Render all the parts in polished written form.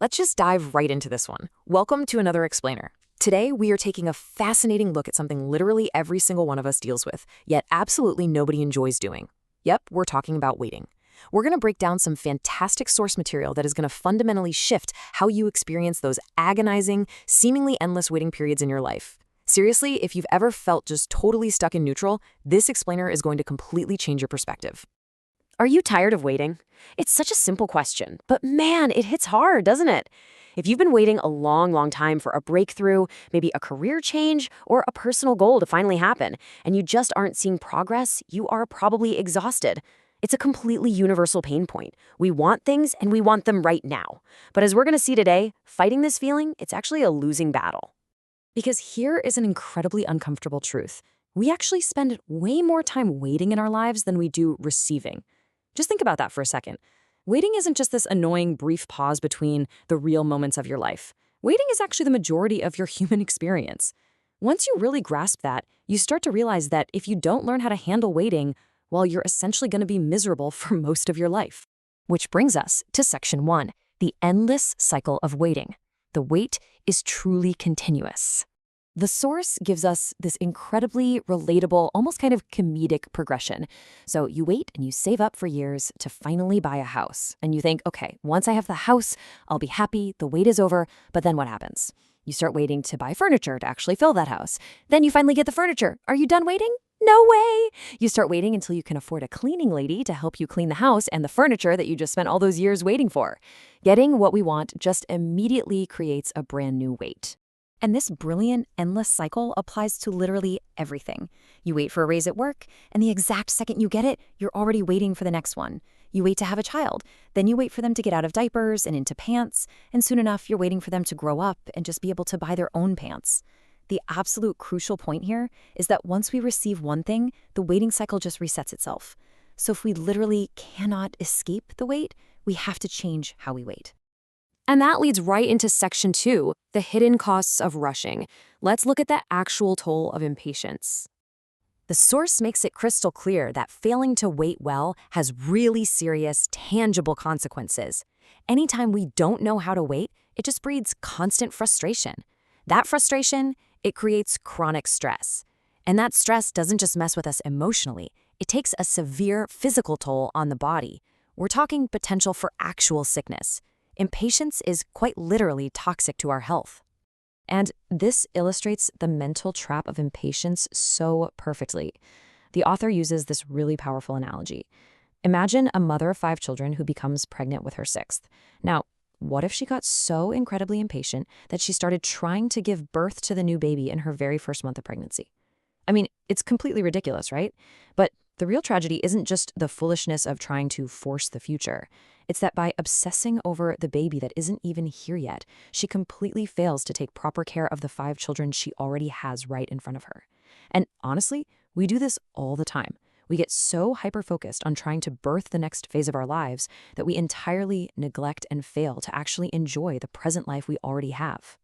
Let's just dive right into this one. Welcome to another explainer. Today, we are taking a fascinating look at something literally every single one of us deals with, yet absolutely nobody enjoys doing. Yep, we're talking about waiting. We're going to break down some fantastic source material that is going to fundamentally shift how you experience those agonizing, seemingly endless waiting periods in your life. Seriously, if you've ever felt just totally stuck in neutral, this explainer is going to completely change your perspective. Are you tired of waiting? It's such a simple question, but man, it hits hard, doesn't it? If you've been waiting a long time for a breakthrough, maybe a career change, or a personal goal to finally happen, and you just aren't seeing progress, you are probably exhausted. It's a completely universal pain point. We want things and we want them right now. But as we're going to see today, fighting this feeling, it's actually a losing battle. Because here is an incredibly uncomfortable truth. We actually spend way more time waiting in our lives than we do receiving. Just think about that for a second. Waiting isn't just this annoying brief pause between the real moments of your life. Waiting is actually the majority of your human experience. Once you really grasp that, you start to realize that if you don't learn how to handle waiting, well, you're essentially going to be miserable for most of your life. Which brings us to Section 1, the endless cycle of waiting. The wait is truly continuous. The source gives us this incredibly relatable, almost kind of comedic progression. So you wait and you save up for years to finally buy a house. And you think, okay, once I have the house, I'll be happy, the wait is over. But then what happens? You start waiting to buy furniture to actually fill that house. Then you finally get the furniture. Are you done waiting? No way! You start waiting until you can afford a cleaning lady to help you clean the house and the furniture that you just spent all those years waiting for. Getting what we want just immediately creates a brand new wait. And this brilliant, endless cycle applies to literally everything. You wait for a raise at work, and the exact second you get it, you're already waiting for the next one. You wait to have a child, then you wait for them to get out of diapers and into pants, and soon enough, you're waiting for them to grow up and just be able to buy their own pants. The absolute crucial point here is that once we receive one thing, the waiting cycle just resets itself. So if we literally cannot escape the wait, we have to change how we wait. And that leads right into Section 2, the hidden costs of rushing. Let's look at the actual toll of impatience. The source makes it crystal clear that failing to wait well has really serious, tangible consequences. Anytime we don't know how to wait, it just breeds constant frustration. That frustration, it creates chronic stress. And that stress doesn't just mess with us emotionally, it takes a severe physical toll on the body. We're talking potential for actual sickness. Impatience is quite literally toxic to our health. And this illustrates the mental trap of impatience so perfectly. The author uses this really powerful analogy. Imagine a mother of 5 children who becomes pregnant with her 6th. Now, what if she got so incredibly impatient that she started trying to give birth to the new baby in her very first month of pregnancy? I mean, it's completely ridiculous, right? But the real tragedy isn't just the foolishness of trying to force the future. It's that by obsessing over the baby that isn't even here yet, she completely fails to take proper care of the 5 children she already has right in front of her. And honestly, we do this all the time. We get so hyper-focused on trying to birth the next phase of our lives that we entirely neglect and fail to actually enjoy the present life we already have.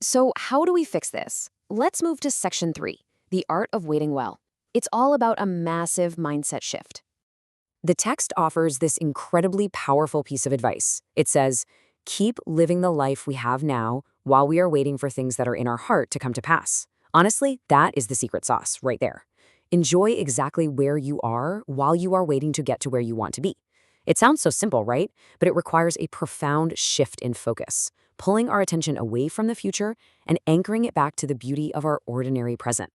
So how do we fix this? Let's move to Section 3, the art of waiting well. It's all about a massive mindset shift. The text offers this incredibly powerful piece of advice. It says, keep living the life we have now while we are waiting for things that are in our heart to come to pass. Honestly, that is the secret sauce right there. Enjoy exactly where you are while you are waiting to get to where you want to be. It sounds so simple, right? But it requires a profound shift in focus, pulling our attention away from the future and anchoring it back to the beauty of our ordinary present.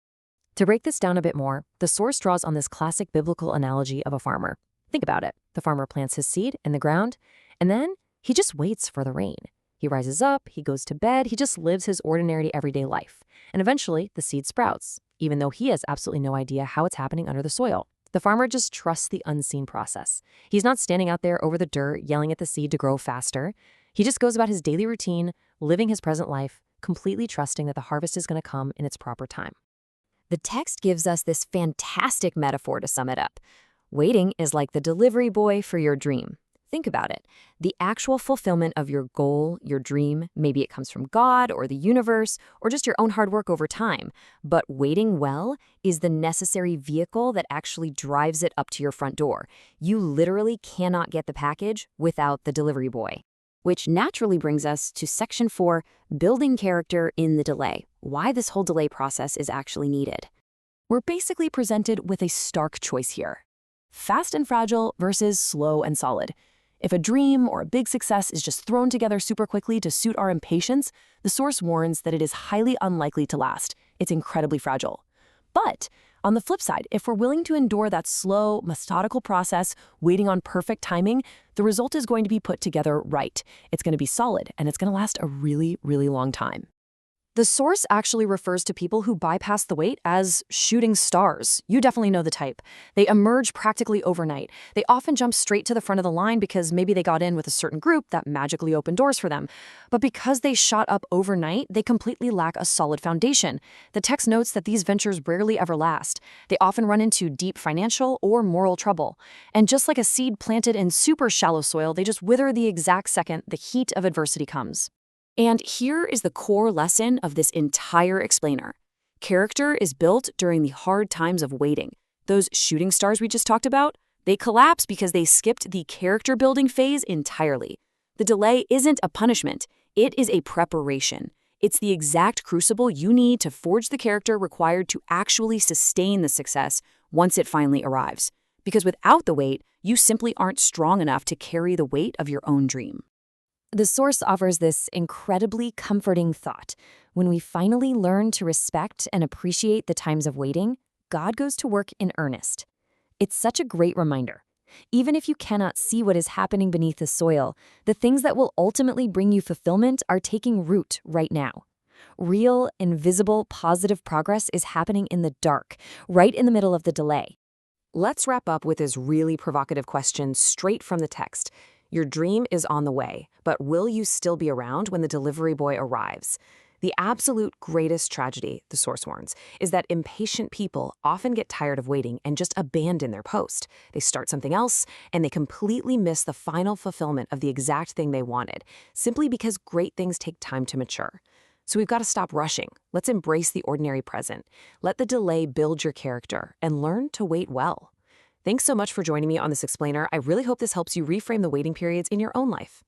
To break this down a bit more, the source draws on this classic biblical analogy of a farmer. Think about it. The farmer plants his seed in the ground, and then he just waits for the rain. He rises up, he goes to bed, he just lives his ordinary everyday life. And eventually, the seed sprouts, even though he has absolutely no idea how it's happening under the soil. The farmer just trusts the unseen process. He's not standing out there over the dirt, yelling at the seed to grow faster. He just goes about his daily routine, living his present life, completely trusting that the harvest is going to come in its proper time. The text gives us this fantastic metaphor to sum it up. Waiting is like the delivery boy for your dream. Think about it. The actual fulfillment of your goal, your dream, maybe it comes from God or the universe or just your own hard work over time. But waiting well is the necessary vehicle that actually drives it up to your front door. You literally cannot get the package without the delivery boy. Which naturally brings us to Section 4, building character in the delay, why this whole delay process is actually needed. We're basically presented with a stark choice here. Fast and fragile versus slow and solid. If a dream or a big success is just thrown together super quickly to suit our impatience, the source warns that it is highly unlikely to last. It's incredibly fragile. But on the flip side, if we're willing to endure that slow, methodical process, waiting on perfect timing, the result is going to be put together right. It's going to be solid, and it's going to last a really, really long time. The source actually refers to people who bypass the wait as shooting stars. You definitely know the type. They emerge practically overnight. They often jump straight to the front of the line because maybe they got in with a certain group that magically opened doors for them. But because they shot up overnight, they completely lack a solid foundation. The text notes that these ventures rarely ever last. They often run into deep financial or moral trouble. And just like a seed planted in super shallow soil, they just wither the exact second the heat of adversity comes. And here is the core lesson of this entire explainer. Character is built during the hard times of waiting. Those shooting stars we just talked about, they collapse because they skipped the character building phase entirely. The delay isn't a punishment, it is a preparation. It's the exact crucible you need to forge the character required to actually sustain the success once it finally arrives. Because without the wait, you simply aren't strong enough to carry the weight of your own dream. The source offers this incredibly comforting thought. When we finally learn to respect and appreciate the times of waiting, God goes to work in earnest. It's such a great reminder. Even if you cannot see what is happening beneath the soil, the things that will ultimately bring you fulfillment are taking root right now. Real, invisible, positive progress is happening in the dark, right in the middle of the delay. Let's wrap up with this really provocative question straight from the text. Your dream is on the way, but will you still be around when the delivery boy arrives? The absolute greatest tragedy, the source warns, is that impatient people often get tired of waiting and just abandon their post. They start something else, and they completely miss the final fulfillment of the exact thing they wanted, simply because great things take time to mature. So we've got to stop rushing. Let's embrace the ordinary present. Let the delay build your character, and learn to wait well. Thanks so much for joining me on this explainer. I really hope this helps you reframe the waiting periods in your own life.